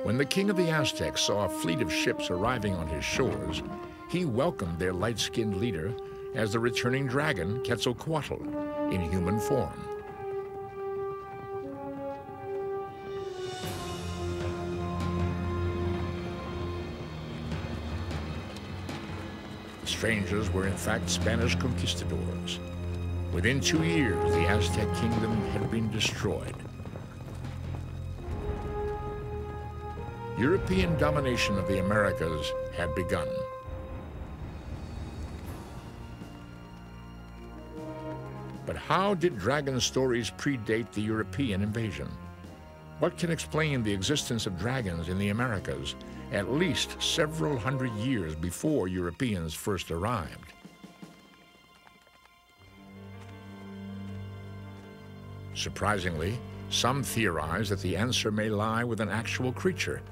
When the king of the Aztecs saw a fleet of ships arriving on his shores, he welcomed their light-skinned leader as the returning dragon Quetzalcoatl in human form. The strangers were in fact Spanish conquistadors. Within 2 years, the Aztec kingdom had been destroyed. European domination of the Americas had begun. But how did dragon stories predate the European invasion? What can explain the existence of dragons in the Americas at least several hundred years before Europeans first arrived? Surprisingly, some theorize that the answer may lie with an actual creature.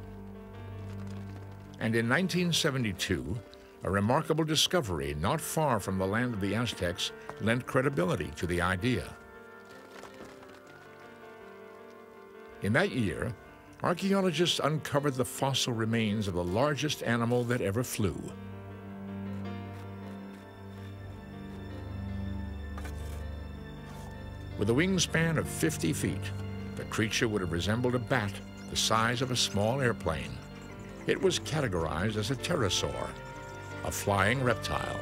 And in 1972, a remarkable discovery not far from the land of the Aztecs lent credibility to the idea. In that year, archaeologists uncovered the fossil remains of the largest animal that ever flew. With a wingspan of 50 feet, the creature would have resembled a bat the size of a small airplane. It was categorized as a pterosaur, a flying reptile.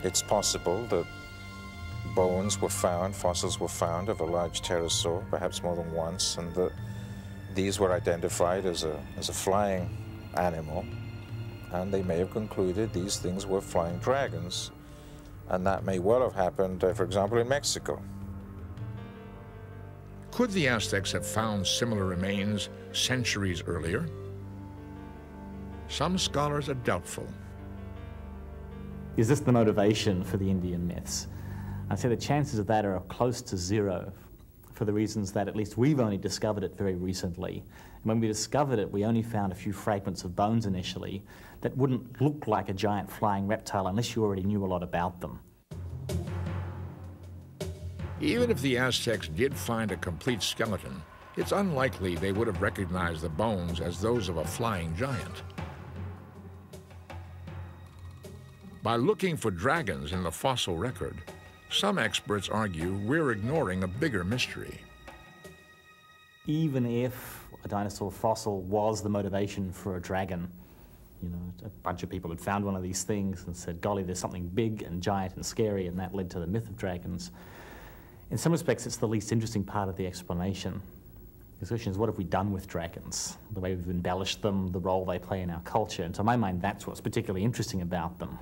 It's possible that bones were found, fossils were found of a large pterosaur, perhaps more than once, and that these were identified as a flying animal, and they may have concluded these things were flying dragons. And that may well have happened, for example, in Mexico. Could the Aztecs have found similar remains centuries earlier? Some scholars are doubtful. Is this the motivation for the Indian myths? I'd say the chances of that are close to zero, for the reasons that at least we've only discovered it very recently. And when we discovered it, we only found a few fragments of bones initially that wouldn't look like a giant flying reptile unless you already knew a lot about them. Even if the Aztecs did find a complete skeleton, it's unlikely they would have recognized the bones as those of a flying giant. By looking for dragons in the fossil record, some experts argue we're ignoring a bigger mystery. Even if a dinosaur fossil was the motivation for a dragon, you know, a bunch of people had found one of these things and said, golly, there's something big and giant and scary, and that led to the myth of dragons. In some respects, it's the least interesting part of the explanation. The question is, what have we done with dragons? The way we've embellished them, the role they play in our culture. And to my mind, that's what's particularly interesting about them.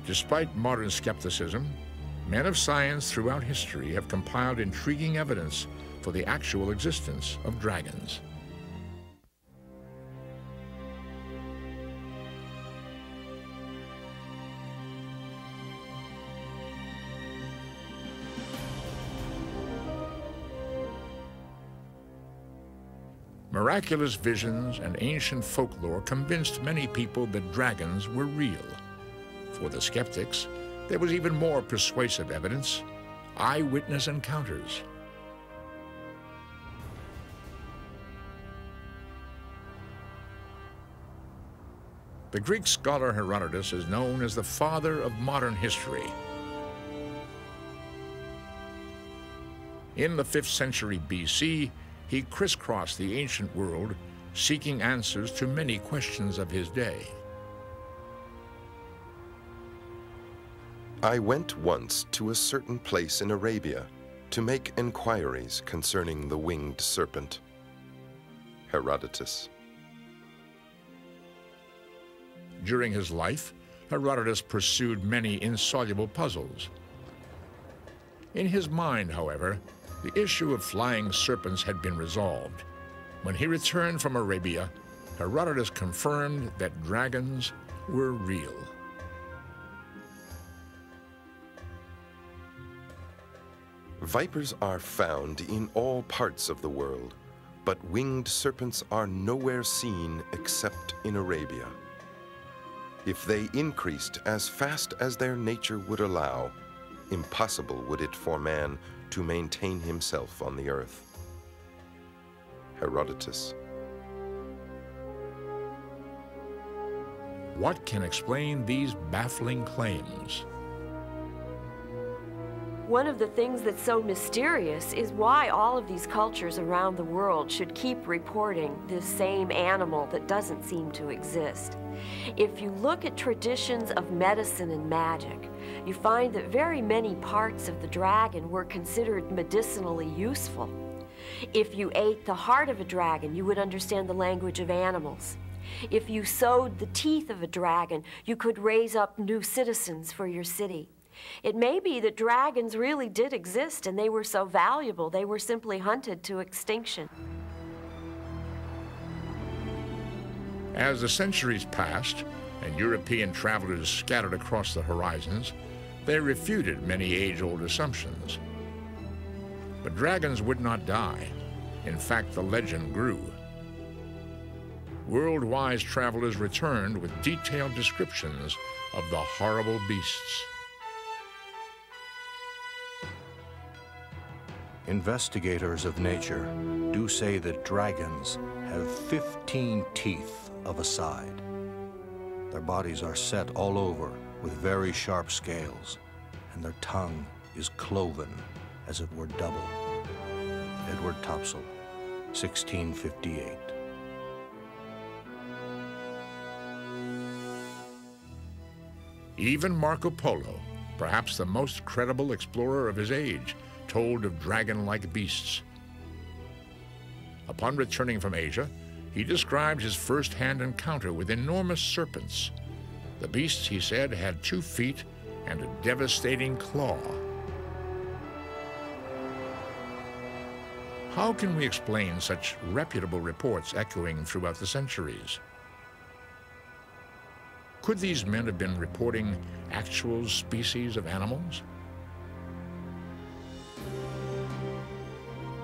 Despite modern skepticism, men of science throughout history have compiled intriguing evidence for the actual existence of dragons. Miraculous visions and ancient folklore convinced many people that dragons were real. For the skeptics, there was even more persuasive evidence: eyewitness encounters. The Greek scholar Herodotus is known as the father of modern history. In the 5th century BC, he crisscrossed the ancient world, seeking answers to many questions of his day. I went once to a certain place in Arabia to make inquiries concerning the winged serpent. Herodotus. During his life, Herodotus pursued many insoluble puzzles. In his mind, however, the issue of flying serpents had been resolved. When he returned from Arabia, Herodotus confirmed that dragons were real. Vipers are found in all parts of the world, but winged serpents are nowhere seen except in Arabia. If they increased as fast as their nature would allow, impossible would it for man to maintain himself on the earth. Herodotus. What can explain these baffling claims? One of the things that's so mysterious is why all of these cultures around the world should keep reporting this same animal that doesn't seem to exist. If you look at traditions of medicine and magic, you find that very many parts of the dragon were considered medicinally useful. If you ate the heart of a dragon, you would understand the language of animals. If you sowed the teeth of a dragon, you could raise up new citizens for your city. It may be that dragons really did exist and they were so valuable they were simply hunted to extinction. As the centuries passed and European travelers scattered across the horizons, they refuted many age-old assumptions. But dragons would not die. In fact, the legend grew. World-wise travelers returned with detailed descriptions of the horrible beasts. Investigators of nature do say that dragons have 15 teeth of a side. Their bodies are set all over with very sharp scales, and their tongue is cloven, as it were double. Edward Topsell, 1658. Even Marco Polo, perhaps the most credible explorer of his age, told of dragon-like beasts. Upon returning from Asia, he described his first-hand encounter with enormous serpents. The beasts, he said, had 2 feet and a devastating claw. How can we explain such reputable reports echoing throughout the centuries? Could these men have been reporting actual species of animals?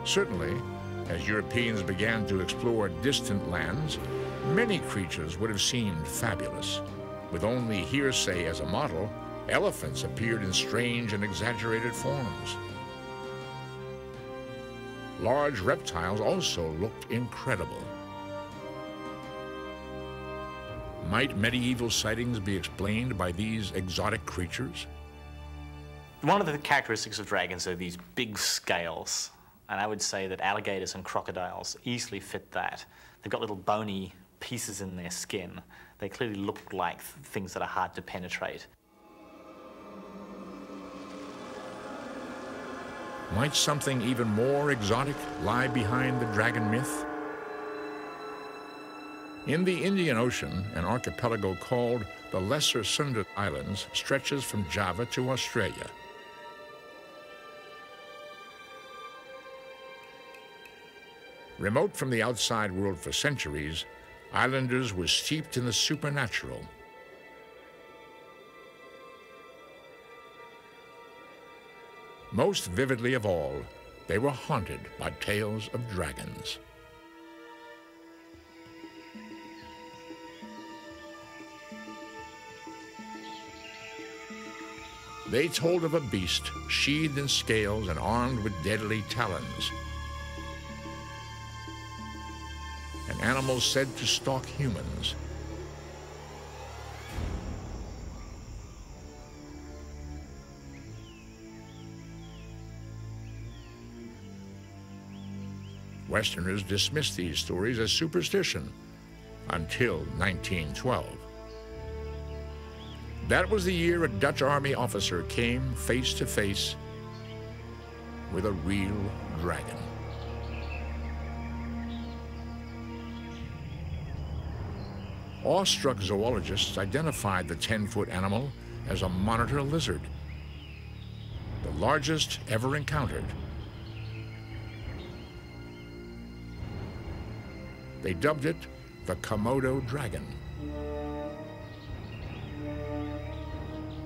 Certainly, as Europeans began to explore distant lands, many creatures would have seemed fabulous. With only hearsay as a model, elephants appeared in strange and exaggerated forms. Large reptiles also looked incredible. Might medieval sightings be explained by these exotic creatures? One of the characteristics of dragons are these big scales, and I would say that alligators and crocodiles easily fit that. They've got little bony pieces in their skin. They clearly look like things that are hard to penetrate. Might something even more exotic lie behind the dragon myth? In the Indian Ocean, an archipelago called the Lesser Sunda Islands stretches from Java to Australia. Remote from the outside world for centuries, islanders were steeped in the supernatural. Most vividly of all, they were haunted by tales of dragons. They told of a beast sheathed in scales and armed with deadly talons. An animal said to stalk humans. Westerners dismissed these stories as superstition until 1912. That was the year a Dutch army officer came face to face with a real dragon. Awestruck zoologists identified the 10-foot animal as a monitor lizard, the largest ever encountered. They dubbed it the Komodo dragon.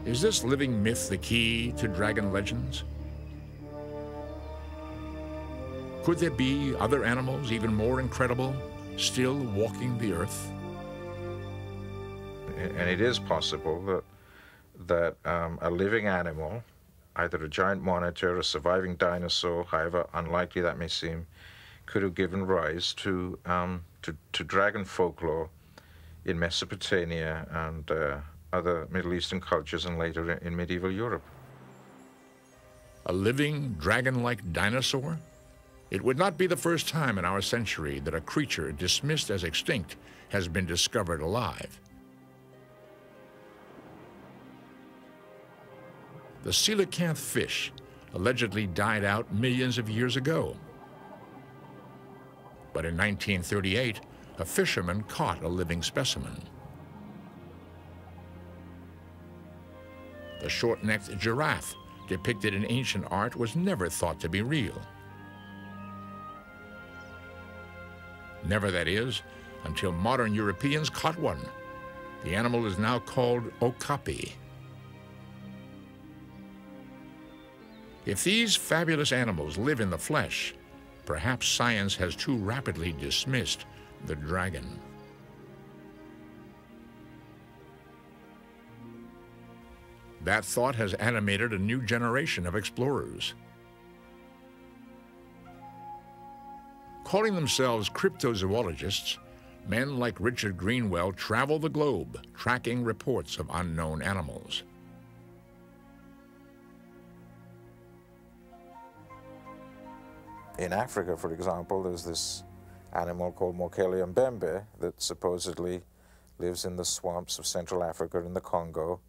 Is this living myth the key to dragon legends? Could there be other animals even more incredible still walking the earth? And it is possible that a living animal either a giant monitor, a surviving dinosaur, however unlikely that may seem, could have given rise to dragon folklore in Mesopotamia and other Middle Eastern cultures and later in medieval Europe. A living, dragon-like dinosaur? It would not be the first time in our century that a creature dismissed as extinct has been discovered alive. The coelacanth fish allegedly died out millions of years ago. But in 1938, a fisherman caught a living specimen. The short-necked giraffe depicted in ancient art was never thought to be real. Never, that is, until modern Europeans caught one. The animal is now called okapi. If these fabulous animals live in the flesh, perhaps science has too rapidly dismissed the dragon. That thought has animated a new generation of explorers. Calling themselves cryptozoologists, men like Richard Greenwell travel the globe, tracking reports of unknown animals. In Africa, for example, there's this animal called Mokele mbembe that supposedly lives in the swamps of Central Africa in the Congo.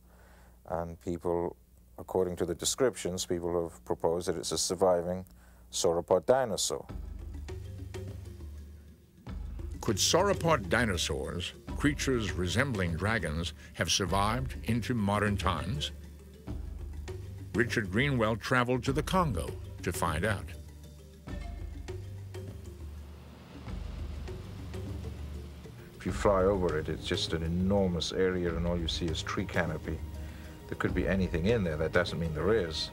And people, according to the descriptions, people have proposed that it's a surviving sauropod dinosaur. Could sauropod dinosaurs, creatures resembling dragons, have survived into modern times? Richard Greenwell traveled to the Congo to find out. If you fly over it, it's just an enormous area and all you see is tree canopy. There could be anything in there, that doesn't mean there is.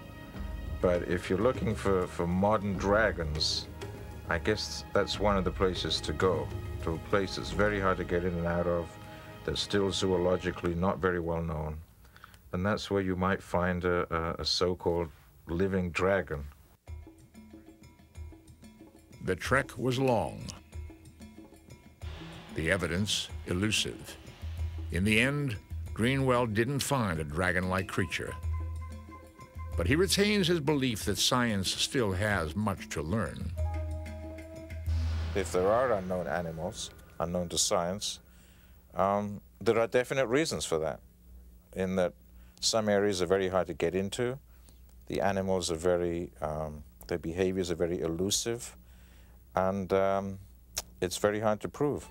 But if you're looking for modern dragons, I guess that's one of the places to go, to a place that's very hard to get in and out of, that's still zoologically not very well known. And that's where you might find a so-called living dragon. The trek was long, the evidence elusive. In the end, Greenwell didn't find a dragon-like creature, but he retains his belief that science still has much to learn. If there are unknown animals, unknown to science, there are definite reasons for that, in that some areas are very hard to get into, the animals are very, their behaviors are very elusive, and it's very hard to prove.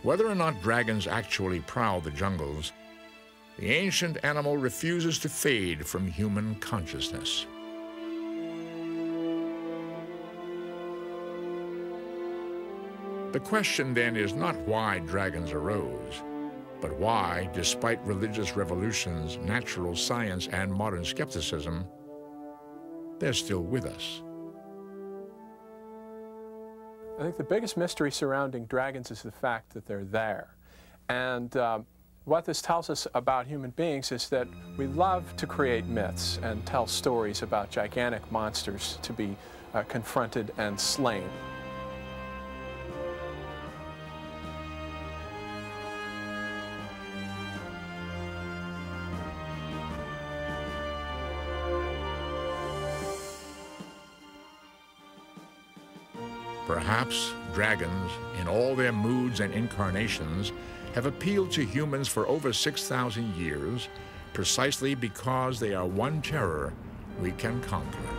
Whether or not dragons actually prowl the jungles, the ancient animal refuses to fade from human consciousness. The question then is not why dragons arose, but why, despite religious revolutions, natural science, and modern skepticism, they're still with us. I think the biggest mystery surrounding dragons is the fact that they're there. And what this tells us about human beings is that we love to create myths and tell stories about gigantic monsters to be confronted and slain. Perhaps dragons, in all their moods and incarnations, have appealed to humans for over 6,000 years, precisely because they are one terror we can conquer.